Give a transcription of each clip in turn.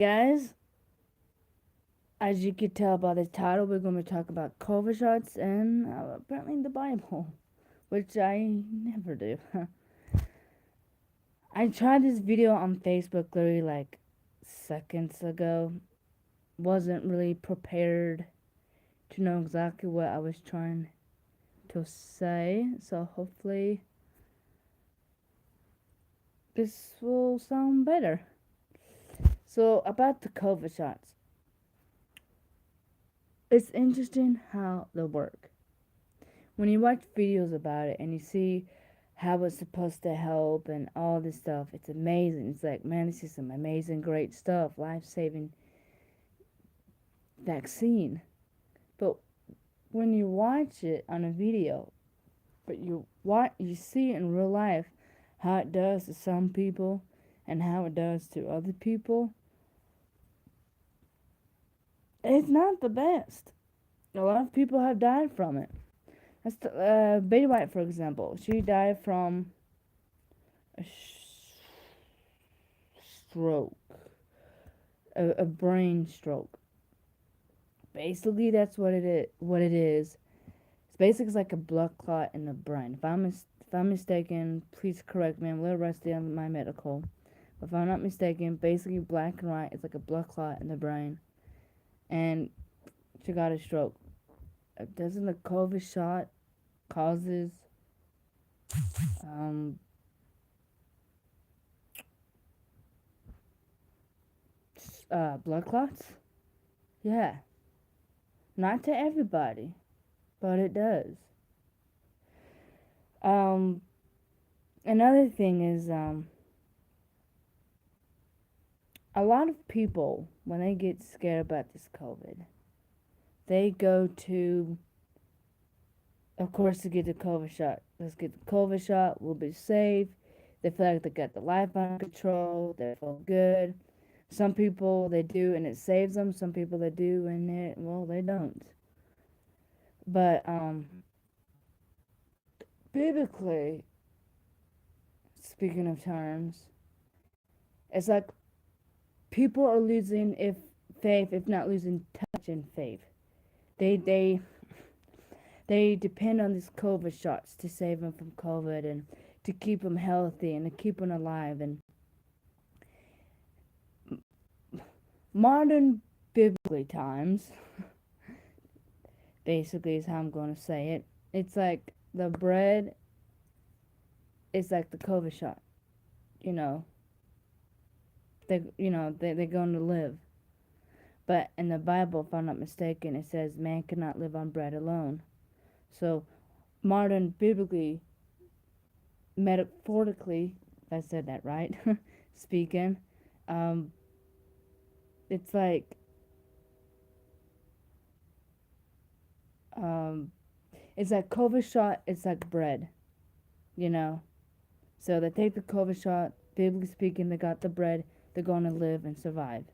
Guys, as you could tell by the title, we're going to talk about COVID shots and apparently the Bible, which I never do. I tried this video on Facebook literally like seconds ago. Wasn't really prepared to know exactly what I was trying to say, so hopefully this will sound better. So, about the COVID shots, it's interesting how they work. When you watch videos about it and you see how it's supposed to help and all this stuff, it's amazing. It's like, man, this is some amazing, great stuff, life saving vaccine. But when you watch it on a video, but you see in real life how it does to some people and how it does to other people, it's not the best. A lot of people have died from it. That's Betty White, for example. She died from a stroke, a brain stroke. Basically, that's what it is. It's basically it's like a blood clot in the brain. If I'm mistaken, please correct me. I'm a little rusty on my medical. But if I'm not mistaken, basically black and white, it's like a blood clot in the brain, and she got a stroke. Doesn't the COVID shot causes um blood clots? Yeah, not to everybody, but it does. Um, Another thing is a lot of people when they get scared about this COVID, they go to, of course, to get the COVID shot. Let's get the COVID shot. We'll be safe. They feel like they got the life under control. They feel good. Some people they do and it saves them. Some people they do and they don't. But biblically, speaking of terms, it's like people are losing if faith, if not losing touch in faith. They they they depend on these COVID shots to save them from COVID and to keep them healthy and to keep them alive. And modern biblically times, basically is how I'm going to say it. It's like the bread is like the COVID shot. You know, they're going to live. But in the Bible, if I'm not mistaken, it says man cannot live on bread alone. So modern biblically, metaphorically, if I said that right, speaking, um, it's like um, it's like COVID shot. It's like bread, you know. So they take the COVID shot. Biblically speaking, they got the bread. They're going to live and survive.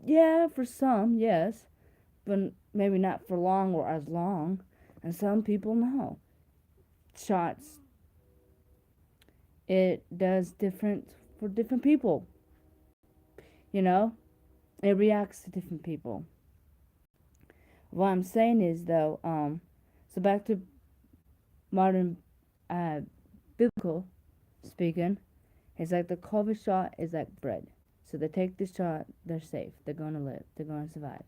Yeah, for some, yes, but maybe not for long or as long. And some people, no. Shots, it does different for different people. You know, it reacts to different people. What I'm saying is though, so back to modern, uh, biblical speaking, it's like the COVID shot is like bread. So they take the shot, they're safe, they're gonna live, they're gonna survive.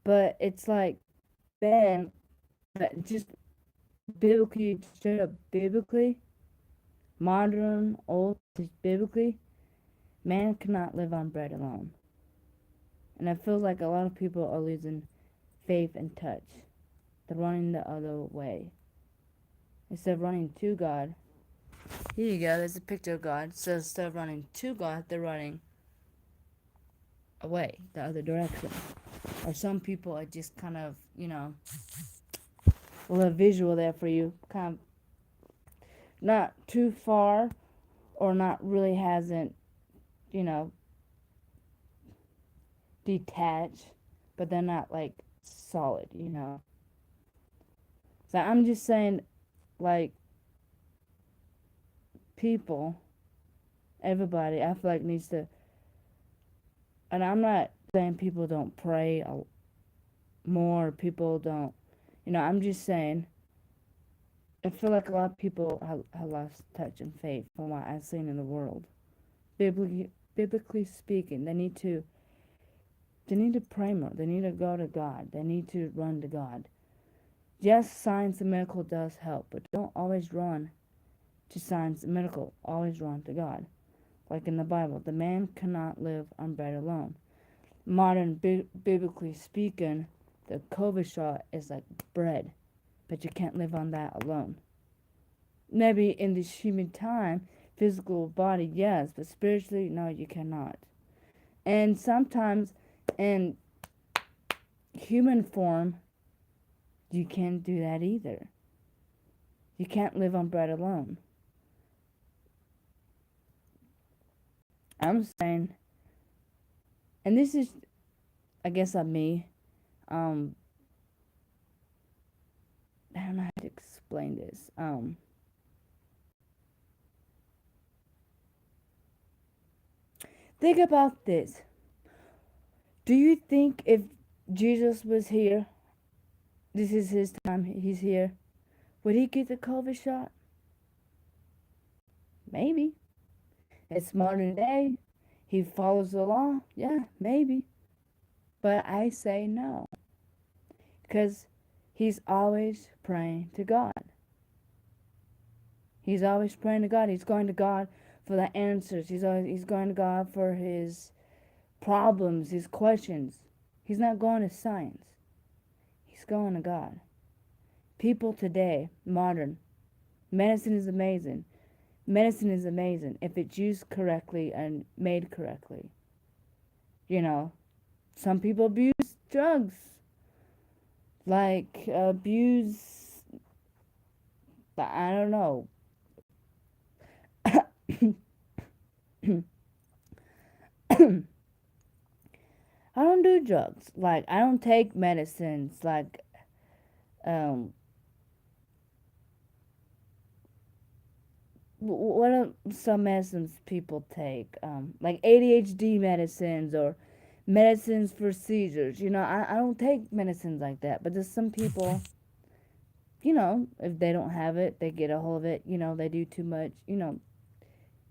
But it's like, man, but just biblically, straight up biblically, modern, old, just biblically, man cannot live on bread alone. And I feel like a lot of people are losing faith and touch. They're running the other way. Instead of running to God, here you go, there's a picture of God. So instead of running to God, they're running away, the other direction. Or some people are just kind of, a little visual there for you. Kind of not too far or not really hasn't, you know, detached, but they're not like solid. So I'm just saying, like, people, everybody, I feel like needs to and I'm not saying people don't pray more, people don't, I'm just saying, I feel like a lot of people have lost touch and faith from what I've seen in the world. Biblically speaking, they need to pray more. They need to go to God. They need to run to God. Yes, science and medical does help, but don't always run to science and medical. Always run to God. Like in the Bible, the man cannot live on bread alone. Modern, biblically speaking, the COVID shot is like bread, but you can't live on that alone. Maybe in this human time, physical body, yes, but spiritually, no, you cannot. And sometimes in human form, you can't do that either. You can't live on bread alone. I'm saying, and this is, I guess, on me. I don't know how to explain this. Think about this. Do you think if Jesus was here, this is his time, he's here, would he get the COVID shot? Maybe. It's modern day. He follows the law. Yeah, maybe. But I say no. Because he's always praying to God. He's always praying to God. He's going to God for the answers. He's going to God for his problems, his questions. He's not going to science. He's going to God. People today, modern, medicine is amazing. Medicine is amazing if it's used correctly and made correctly. Some people abuse drugs. Like, abuse, I don't know. I don't do drugs. Like, I don't take medicines. Like, what are some medicines people take? Like ADHD medicines or medicines for seizures. I don't take medicines like that. But there's some people, if they don't have it, they get a hold of it. They do too much.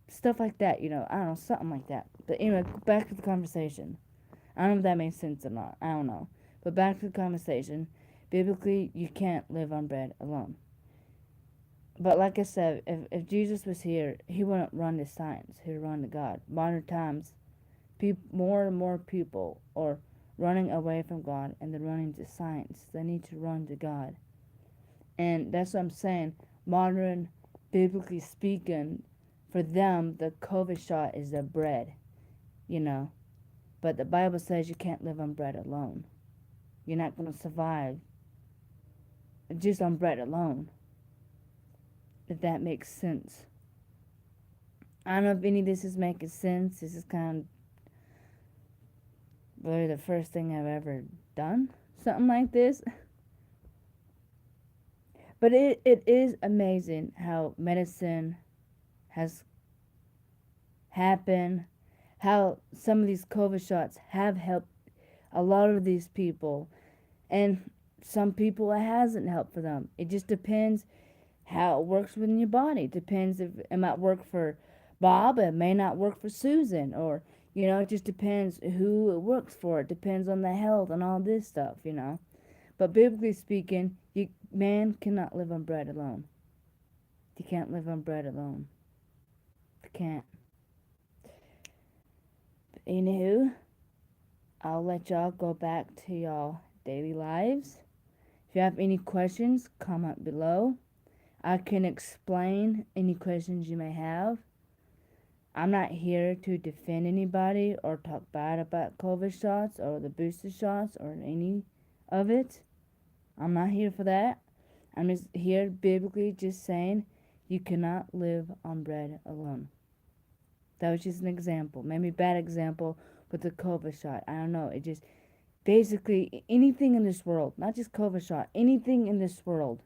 Stuff like that. I don't know, something like that. But anyway, back to the conversation. I don't know if that makes sense or not. I don't know. But back to the conversation. Biblically, you can't live on bread alone. But like I said, if Jesus was here, he wouldn't run to science. He would run to God. Modern times, more and more people are running away from God and they're running to science. They need to run to God. And that's what I'm saying. Modern, biblically speaking, for them, the COVID shot is their bread, But the Bible says you can't live on bread alone. You're not going to survive just on bread alone, if that makes sense. I don't know if any of this is making sense. This is kind of really the first thing I've ever done, something like this. But it is amazing how medicine has happened, how some of these COVID shots have helped a lot of these people, and some people it hasn't helped for them. It just depends how it works within your body. It depends if it might work for Bob, it may not work for Susan, or it just depends who it works for. It depends on the health and all this stuff, But biblically speaking, man cannot live on bread alone. You can't live on bread alone. You can't. But anywho, I'll let y'all go back to y'all daily lives. If you have any questions, comment below. I can explain any questions you may have. I'm not here to defend anybody or talk bad about COVID shots or the booster shots or any of it. I'm not here for that. I'm just here biblically just saying you cannot live on bread alone. That was just an example. Maybe a bad example with the COVID shot. I don't know. It just basically anything in this world, not just COVID shot, anything in this world.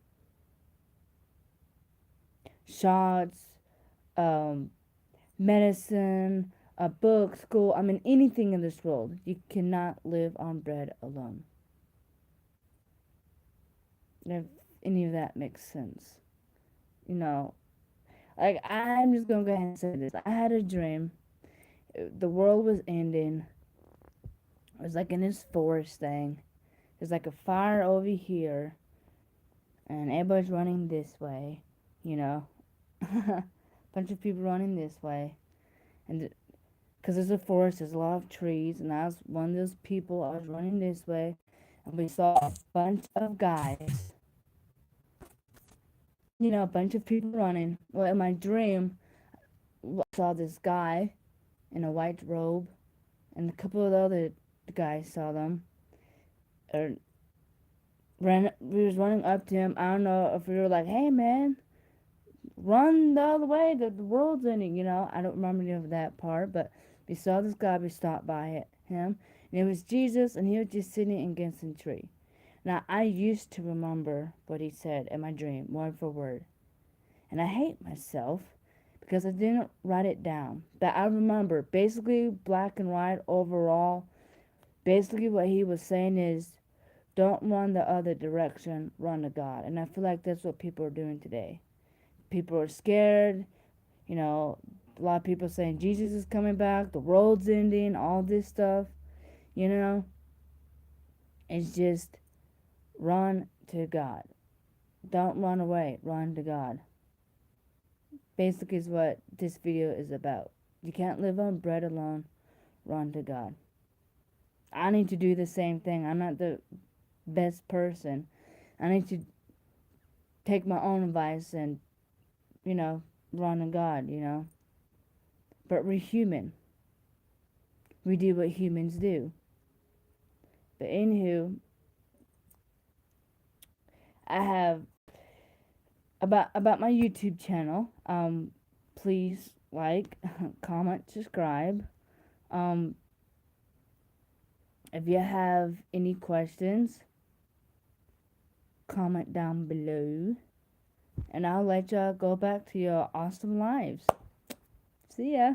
Shots, medicine, a book, school, I mean anything in this world. You cannot live on bread alone. If any of that makes sense. You know, like I'm just gonna go ahead and say this. I had a dream. The world was ending. It was like in this forest thing. There's like a fire over here, and everybody's running this way. You know, bunch of people running this way, and because there's a forest, there's a lot of trees, and I was one of those people. I was running this way, and we saw a bunch of guys. You know, a bunch of people running. Well, in my dream, I saw this guy in a white robe, and a couple of the other guys saw them. Or we was running up to him. I don't know if we were like, "Hey, man, run the other way. The world's ending." You know, I don't remember any of that part, but we saw this guy. We stopped by him, and it was Jesus, and he was just sitting against a tree. Now I used to remember what he said in my dream, word for word, and I hate myself because I didn't write it down. But I remember basically black and white overall. Basically, what he was saying is, don't run the other direction, run to God. And I feel like that's what people are doing today. People are scared. You know, a lot of people saying Jesus is coming back, the world's ending, all this stuff. You know, it's just run to God. Don't run away, run to God. Basically, is what this video is about. You can't live on bread alone, run to God. I need to do the same thing. I'm not the best person. I need to take my own advice and, you know, run to God, you know. But we're human. We do what humans do. But anywho, I have about my YouTube channel. Please like, comment, subscribe. If you have any questions, comment down below, and I'll let y'all go back to your awesome lives. See ya.